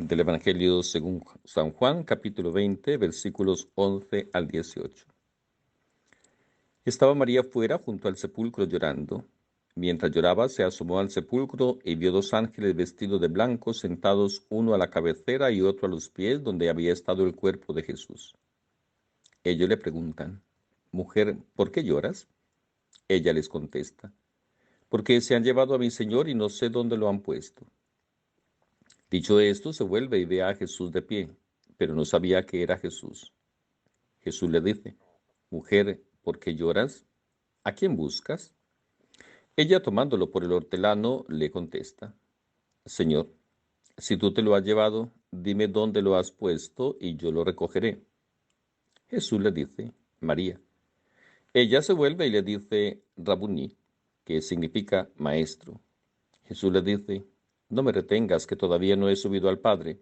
Del Evangelio según San Juan, capítulo 20, versículos 11 al 18. Estaba María fuera junto al sepulcro llorando. Mientras lloraba, se asomó al sepulcro y vio dos ángeles vestidos de blanco sentados, uno a la cabecera y otro a los pies, donde había estado el cuerpo de Jesús. Ellos le preguntan: Mujer, ¿por qué lloras? Ella les contesta: Porque se han llevado a mi Señor y no sé dónde lo han puesto. Dicho esto, se vuelve y ve a Jesús de pie, pero no sabía que era Jesús. Jesús le dice: Mujer, ¿por qué lloras? ¿A quién buscas? Ella, tomándolo por el hortelano, le contesta: Señor, si tú te lo has llevado, dime dónde lo has puesto y yo lo recogeré. Jesús le dice: María. Ella se vuelve y le dice: Rabuní, que significa maestro. Jesús le dice: No me retengas, que todavía no he subido al Padre.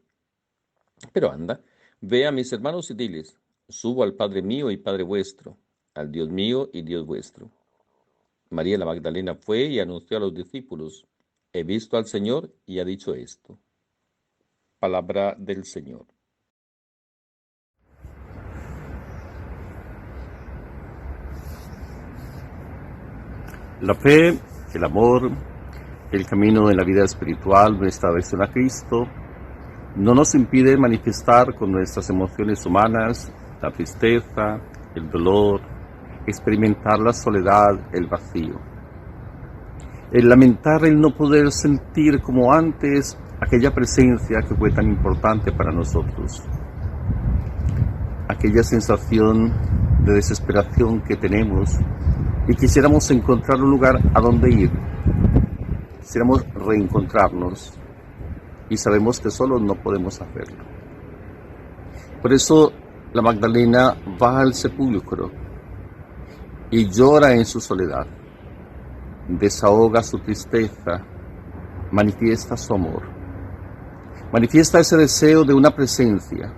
Pero anda, ve a mis hermanos y diles: Subo al Padre mío y Padre vuestro, al Dios mío y Dios vuestro. María la Magdalena fue y anunció a los discípulos: He visto al Señor y ha dicho esto. Palabra del Señor. La fe, el amor, el camino en la vida espiritual, nuestra adhesión a Cristo, no nos impide manifestar con nuestras emociones humanas la tristeza, el dolor, experimentar la soledad, el vacío. El lamentar el no poder sentir como antes aquella presencia que fue tan importante para nosotros. Aquella sensación de desesperación que tenemos y quisiéramos encontrar un lugar a donde ir. Quisiéramos reencontrarnos y sabemos que solo no podemos hacerlo. Por eso la Magdalena va al sepulcro y llora en su soledad, desahoga su tristeza, manifiesta su amor, manifiesta ese deseo de una presencia,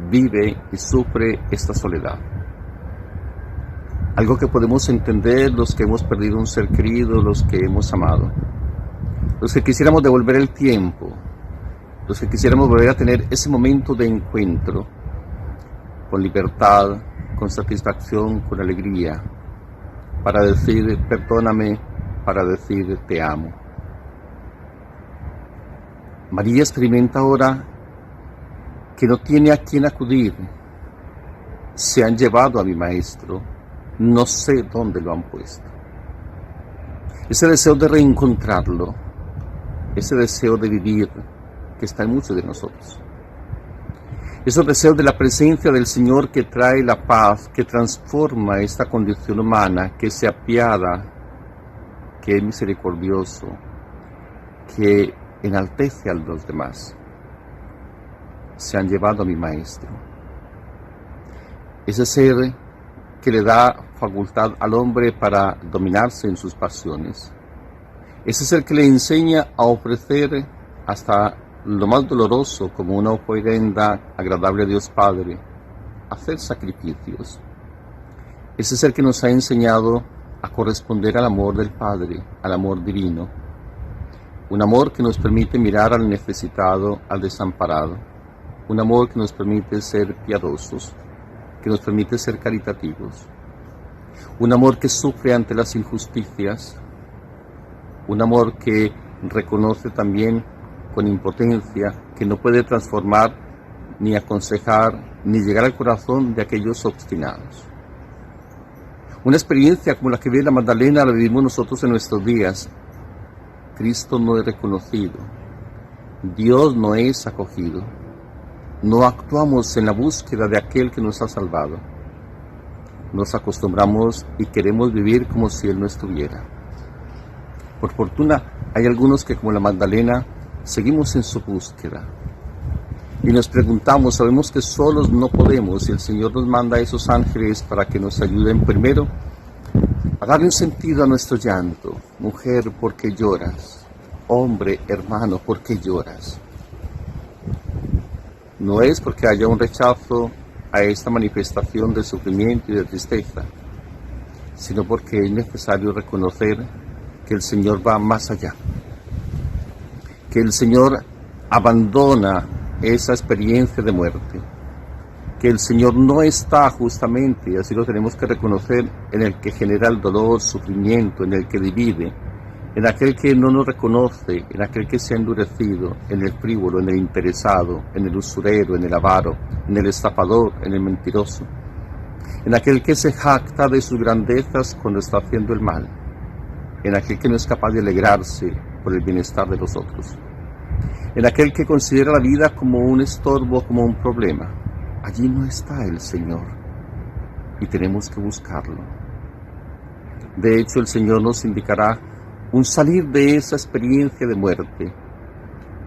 vive y sufre esta soledad. Algo que podemos entender los que hemos perdido un ser querido, los que hemos amado, los que quisiéramos devolver el tiempo, los que quisiéramos volver a tener ese momento de encuentro, con libertad, con satisfacción, con alegría, para decir perdóname, para decir te amo. María experimenta ahora que no tiene a quién acudir. Se han llevado a mi maestro, no sé dónde lo han puesto. Ese deseo de reencontrarlo, ese deseo de vivir que está en muchos de nosotros. Esos deseos de la presencia del Señor que trae la paz, que transforma esta condición humana, que se apiada, que es misericordioso, que enaltece a los demás. Se han llevado a mi maestro. Ese ser que le da facultad al hombre para dominarse en sus pasiones. Ese es el que le enseña a ofrecer hasta lo más doloroso como una ofrenda agradable a Dios Padre, hacer sacrificios. Ese es el que nos ha enseñado a corresponder al amor del Padre, al amor divino. Un amor que nos permite mirar al necesitado, al desamparado. Un amor que nos permite ser piadosos, que nos permite ser caritativos. Un amor que sufre ante las injusticias. Un amor que reconoce también con impotencia que no puede transformar, ni aconsejar, ni llegar al corazón de aquellos obstinados. Una experiencia como la que vive la Magdalena la vivimos nosotros en nuestros días. Cristo no es reconocido. Dios no es acogido. No actuamos en la búsqueda de aquel que nos ha salvado. Nos acostumbramos y queremos vivir como si Él no estuviera. Por fortuna, hay algunos que, como la Magdalena, seguimos en su búsqueda. Y nos preguntamos, sabemos que solos no podemos, y el Señor nos manda a esos ángeles para que nos ayuden primero a darle un sentido a nuestro llanto. Mujer, ¿por qué lloras? Hombre, hermano, ¿por qué lloras? No es porque haya un rechazo a esta manifestación de sufrimiento y de tristeza, sino porque es necesario reconocer que el Señor va más allá, que el Señor abandona esa experiencia de muerte, que el Señor no está justamente, y así lo tenemos que reconocer, en el que genera el dolor, sufrimiento, en el que divide, en aquel que no nos reconoce, en aquel que se ha endurecido, en el frívolo, en el interesado, en el usurero, en el avaro, en el estafador, en el mentiroso, en aquel que se jacta de sus grandezas cuando está haciendo el mal, en aquel que no es capaz de alegrarse por el bienestar de los otros, en aquel que considera la vida como un estorbo, como un problema. Allí no está el Señor y tenemos que buscarlo. De hecho, el Señor nos indicará un salir de esa experiencia de muerte,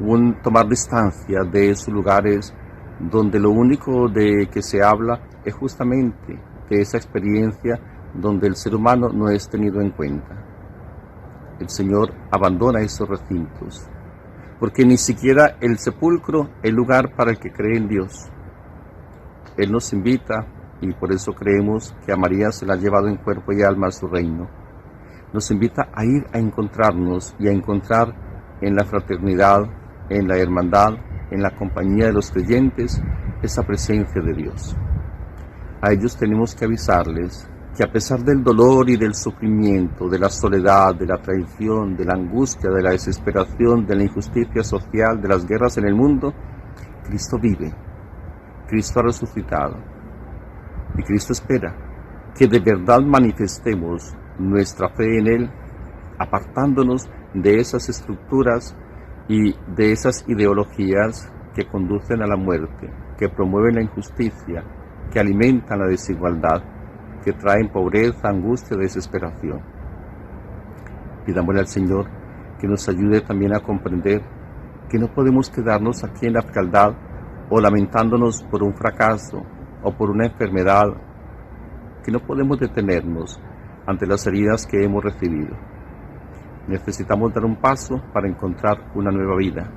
un tomar distancia de esos lugares donde lo único de que se habla es justamente de esa experiencia donde el ser humano no es tenido en cuenta. El Señor abandona esos recintos, porque ni siquiera el sepulcro es lugar para el que cree en Dios. Él nos invita, y por eso creemos que a María se la ha llevado en cuerpo y alma a su reino. Nos invita a ir a encontrarnos y a encontrar en la fraternidad, en la hermandad, en la compañía de los creyentes, esa presencia de Dios. A ellos tenemos que avisarles que a pesar del dolor y del sufrimiento, de la soledad, de la traición, de la angustia, de la desesperación, de la injusticia social, de las guerras en el mundo, Cristo vive, Cristo ha resucitado y Cristo espera que de verdad manifestemos nuestra fe en Él, apartándonos de esas estructuras y de esas ideologías que conducen a la muerte, que promueven la injusticia, que alimentan la desigualdad, que traen pobreza, angustia, desesperación. Pidámosle al Señor que nos ayude también a comprender que no podemos quedarnos aquí en la frialdad o lamentándonos por un fracaso o por una enfermedad, que no podemos detenernos ante las heridas que hemos recibido. Necesitamos dar un paso para encontrar una nueva vida,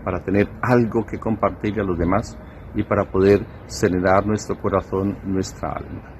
para tener algo que compartirle a los demás y para poder serenar nuestro corazón, nuestra alma.